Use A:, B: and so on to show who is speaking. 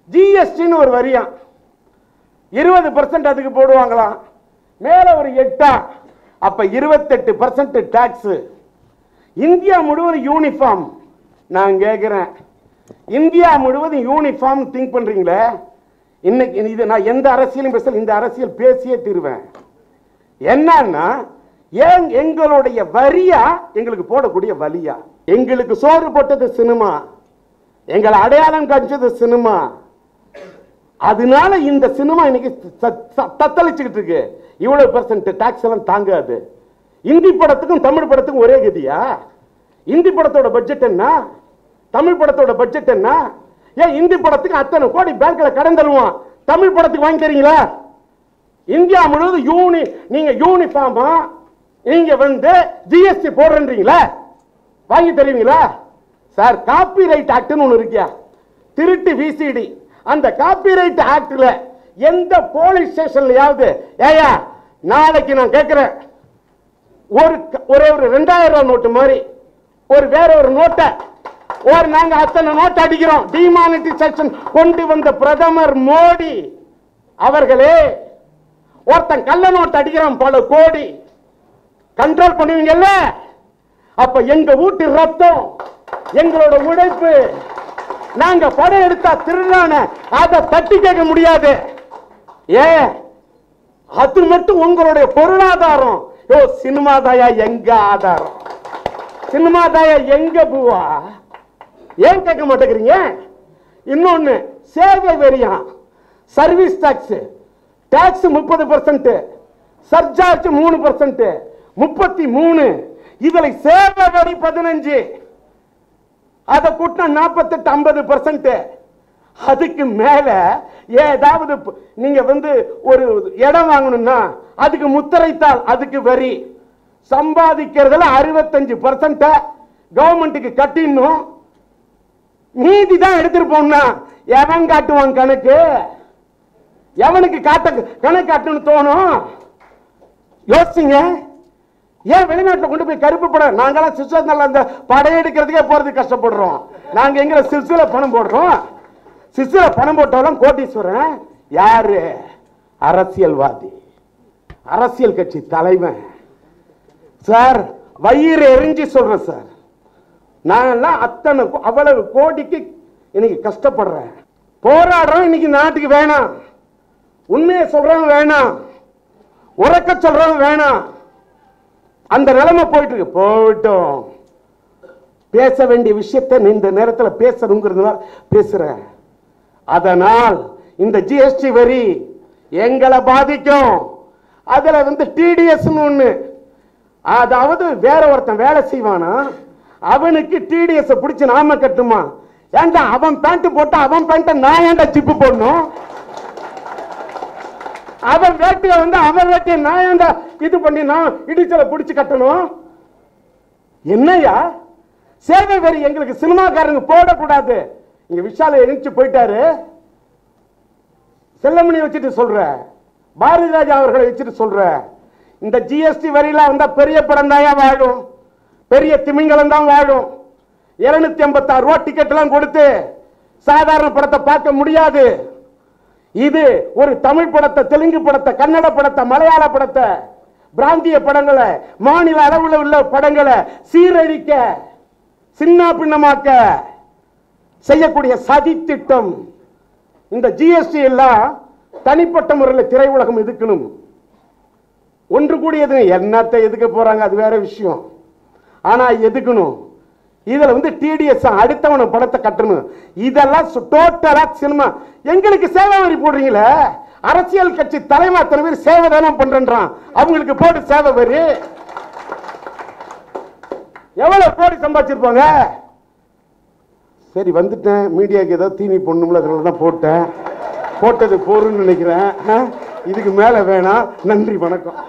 A: ஜிஎஸ்டின்னு ஒரு வரியா 20% அதுக்கு போடுவாங்களாம், மேல ஒரு 8, அப்ப 28% டாக்ஸ். இந்தியா முழுவதும் யூனிஃபார்ம். நான் கேட்கிறேன், இந்தியா முழுவதும் யூனிஃபார்ம் திங்க் பண்றீங்களே, இன்னைக்கு இது நான் எந்த அரசியலும் பேசல, இந்த அரசியல் பேசியே தீருவேன். என்னன்னா எங்களுடைய வரியா எங்களுக்கு போடக்கூடிய வலியா? எங்களுக்கு சோறு போட்டது சினிமா, எங்களை அடையாளம் காமிச்சது சினிமா. அதனால இந்த சினிமா இன்னைக்கு தத்தளிச்சுக்கிட்டு இருக்கு. இவ்வளவு % டாக்ஸ் எல்லாம் தாங்காது. இந்தி படத்துக்கும் தமிழ் படத்துக்கும் ஒரே கதியா? இந்தி படத்தோட பட்ஜெட் என்ன, தமிழ் படத்தோட பட்ஜெட் என்ன? ஏன் இந்தி படத்துக்கு அத்தனை கோடி பேங்க்ல கடன் தருவான், தமிழ் படத்துக்கு வாங்கி தரீங்களா? இந்தியா முழுவதும் நீங்க யூனிஃபார்மா நீங்க வந்து ஜிஎஸ்டி போடுறீங்களா, வாங்கி தருவீங்களா? சார், காப்பிரைட் ஆக்ட்னு ஒன்று இருக்கியா, திருட்டு விசிடி. அந்த காப்பிரைட் ஆக்ட்ல எந்த போலீஸ் ஸ்டேஷன்லயாவது ஏயா நாளைக்கு நான் கேட்கிறேன், ஒரே ஒரு 2000 ரூபாய் நோட்டு மாதிரி வேற ஒரு நோட்டை நாங்க அத்தனை நோட்டு அடிக்கிறோம், டிமானிட்டைசேஷன் கொண்டு வந்த பிரதமர் மோடி அவர்களே, ஒருத்தன் கள்ள நோட்டு அடிக்கிறான் பல கோடி, கண்ட்ரோல் பண்ணுவீங்கல்ல? அப்ப எங்க வீட்டு ரத்தம், எங்களோட உழைப்பு, நாங்க படம் எடுத்தா திருடான அதை தட்டி கேட்க முடியாது. அது மட்டும் உங்களுடைய பொருளாதாரம். சினிமா தாயா எங்க ஆதாரம், சினிமா தாயா எங்க பூவா? ஏன் கேட்க மாட்டேங்கிறீங்க? இன்னொன்னு, சேவை வரியா, சர்வீஸ் டாக்ஸ், டாக்ஸ் 30%, சர்சார்ஜ் 3%, 33, இதுல சேவை வரி 15, அதை கூட்டினா 48-50%. அதுக்கு மேல ஏதாவது நீங்க வந்து ஒரு இடம் வாங்கணும்னா அதுக்கு முத்திரைத்தாள், அதுக்கு வரி. சம்பாதிக்கிறதுல 65% கவர்மெண்ட்டுக்கு கட்டிடணும், மீதி தான் எடுத்துருப்போம்னா எவன் காட்டுவான் கணக்கு? எவனுக்கு கணக்கு காட்டணும்னு தோணும்? யோசிங்க. ஏன் வெளிநாட்டில் கொண்டு போய் கருப்பு படம், நாங்களாம் சிஸ்டர்னால அந்த படையெடுக்கிறதுக்கே போறதுக்கு கஷ்டப்படுறோம். நாங்க எங்க சிஸ்ல பணம் போடுறோம், சிஸ்ல பணம் போட்டாலும் கோட்டீஸ்வரன் யாரு? அரசியல்வாதி, அரசியல் கட்சி தலைவன். சார், வயிறு எரிஞ்சு சொல்றேன் சார், நான் அத்தனை அவ்வளவு கோடிக்கு இன்னைக்கு கஷ்டப்படுறேன், போராடுறோம். இன்னைக்கு நாட்டுக்கு வேணாம், உண்மையை சொல்றவன் வேணாம், உறக்க சொல்றவன் வேணாம். அந்த நிலைமை போயிட்டு இருக்கு. போயிட்டோம், பேச வேண்டிய விஷயத்தை இந்த நேரத்தில் பேசணுங்கிறதுனால பேசுறேன். அதனால் இந்த ஜிஎஸ்டி வரி எங்களை பாதிக்கும். அதுல வந்து டிடிஎஸ் ஒண்ணு, அதாவது வேற ஒருத்தன் வேலை செய்வானா, அவனுக்கு டிடிஎஸ் பிடிச்சு நாம கட்டுமா? ஏன்டா அவன் பேண்ட் போட்டா அவன் பேண்ட நான் ஏன்டா சிப்பு போடணும்? அவன் வேட்டிய வந்து அவன் வேட்டிய நான் ஏன்டா இது பண்ணி நான் இடிச்சல பிடிச்சு கட்டணும்? என்னையா சேவை வரி எங்களுக்கு சினிமாக்காரங்க போடக்கூடாது. இங்க விஷால எழுந்து போயிட்டாரு, செல்லமணி வச்சுட்டு சொல்ற, பாரதி ராஜா அவர்களை வச்சுட்டு சொல்ற, இந்த ஜிஎஸ்டி வரியில வந்தா பெரிய படம் தான் வாழும், பெரிய திமிங்கலம் தான் வாழும். 256 ரூபாய் டிக்கெட் எல்லாம் கொடுத்து சாதாரண படத்தை பார்க்க முடியாது. இது ஒரு தமிழ் படத்தை, தெலுங்கு படத்தை, கன்னட படத்தை, மலையாள படத்தை, பிராந்திய படங்களை, மாநில அளவில் உள்ள படங்களை சீரழிக்க, சின்ன பின்னமாக்க செய்யக்கூடிய சதி திட்டம். இந்த ஜிஎஸ்டி எல்லாம் தனிப்பட்ட முறையில் திரை உலகம் எதுக்கணும். ஒன்று கூடியது என்னத்தை எதுக்க போறாங்க அது வேற விஷயம், ஆனா எதுக்கணும். இதுல வந்து டிடிஎஸ் அடுத்தவன படத்தை கட்டணும். இதெல்லாம் டோட்டலா சினிமா. எங்களுக்கு சேவை வரி போடுறீங்களே, அரசியல் கட்சி தலைமை அத்தனை பேர் சேவை தானே பண்றான், அவங்களுக்கு போட்டு சேவை வரி எவ்வளவு கோடி சம்பாதிச்சிருப்பாங்க? சரி, வந்துட்டேன், மீடியாவுக்கு ஏதோ தீனி போடணும்ல, அதனால தான் போட்டேன். போட்டது போருன்னு நினைக்கிறேன். இதுக்கு மேல வேணாம். நன்றி, வணக்கம்.